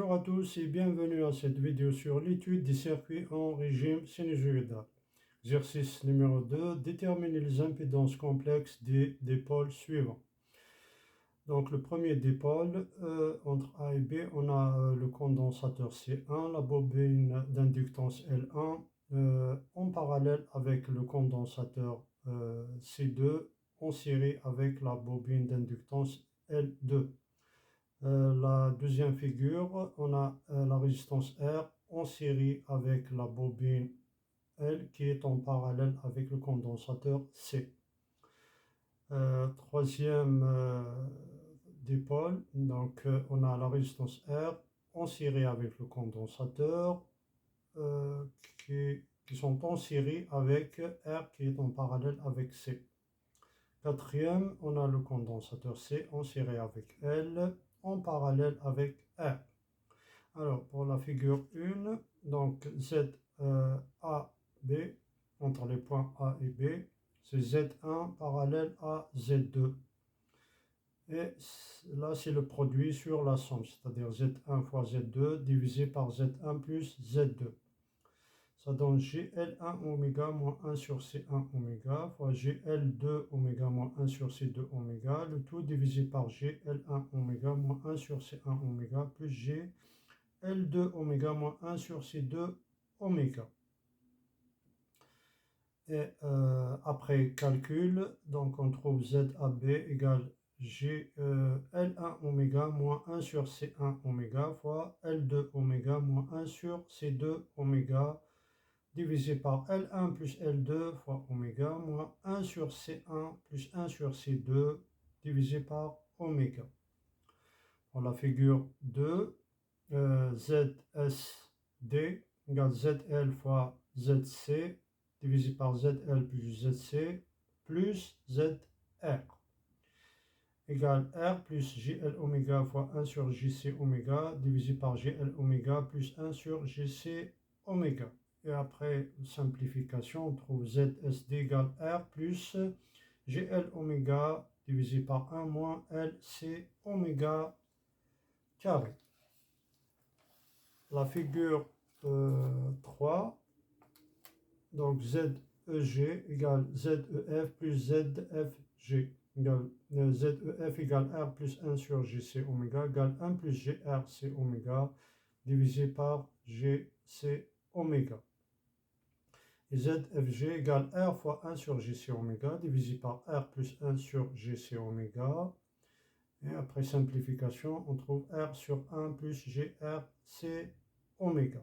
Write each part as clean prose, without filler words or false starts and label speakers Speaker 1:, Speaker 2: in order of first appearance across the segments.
Speaker 1: Bonjour à tous et bienvenue à cette vidéo sur l'étude des circuits en régime sinusoïdal. Exercice numéro 2, déterminer les impédances complexes des dipôles suivants. Donc le premier dipôle, entre A et B, on a le condensateur C1, la bobine d'inductance L1, en parallèle avec le condensateur C2, en série avec la bobine d'inductance L2. La deuxième figure, on a la résistance R en série avec la bobine L qui est en parallèle avec le condensateur C. Troisième dipôle, donc on a la résistance R en série avec le condensateur qui sont en série avec R qui est en parallèle avec C. Quatrième, on a le condensateur C en série avec L en parallèle avec R. Alors, pour la figure 1, donc Z A, B, entre les points A et B, c'est Z1 parallèle à Z2. Et là, c'est le produit sur la somme, c'est-à-dire Z1 fois Z2 divisé par Z1 plus Z2. Ça donne GL1 oméga moins 1 sur C1 oméga fois GL2 oméga moins 1 sur C2 oméga, le tout divisé par GL1 oméga moins 1 sur C1 oméga plus GL2 oméga moins 1 sur C2 oméga. Et après calcul, donc on trouve ZAB égale L1 oméga moins 1 sur C1 oméga fois L2 oméga moins 1 sur C2 oméga divisé par L1 plus L2 fois oméga moins 1 sur C1 plus 1 sur C2 divisé par oméga. Pour la figure 2, ZSD égale ZL fois ZC divisé par ZL plus ZC plus ZR égale R plus GL oméga fois 1 sur JC oméga divisé par GL oméga plus 1 sur JC oméga. Et après simplification, on trouve ZSD égale R plus GL oméga divisé par 1 moins LC oméga carré. La figure 3, donc ZEG égale ZEF plus ZFG égale ZEF égale R plus 1 sur GC oméga égale 1 plus GRC oméga divisé par GC oméga. Et ZFG égale R fois 1 sur GC oméga divisé par R plus 1 sur GC oméga. Et après simplification, on trouve R sur 1 plus GRC oméga.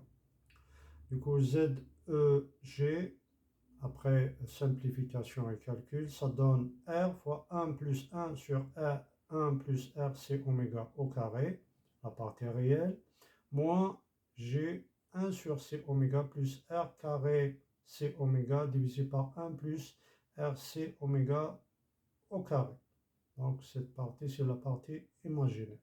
Speaker 1: Du coup, ZEG, après simplification et calcul, ça donne R fois 1 plus 1 sur R1 plus RC oméga au carré, la partie réelle, moins G1 sur C oméga plus R carré C oméga divisé par 1 plus RC oméga au carré. Donc cette partie, c'est la partie imaginaire.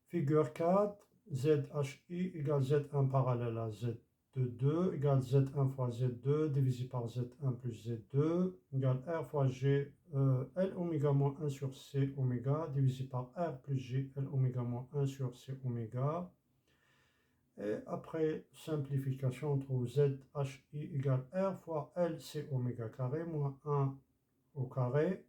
Speaker 1: Figure 4, ZHI égale Z1 parallèle à Z2 égale Z1 fois Z2 divisé par Z1 plus Z2 égale R fois G L oméga moins 1 sur C oméga divisé par R plus G L oméga moins 1 sur C oméga. Et après simplification, on trouve ZHI égale R fois LC oméga carré moins 1 au carré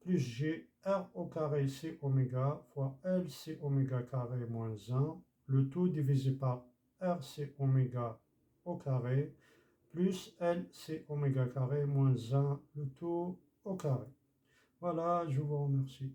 Speaker 1: plus G R au carré C oméga fois LC oméga carré moins 1, le tout divisé par RC oméga au carré plus LC oméga carré moins 1, le tout au carré. Voilà, je vous remercie.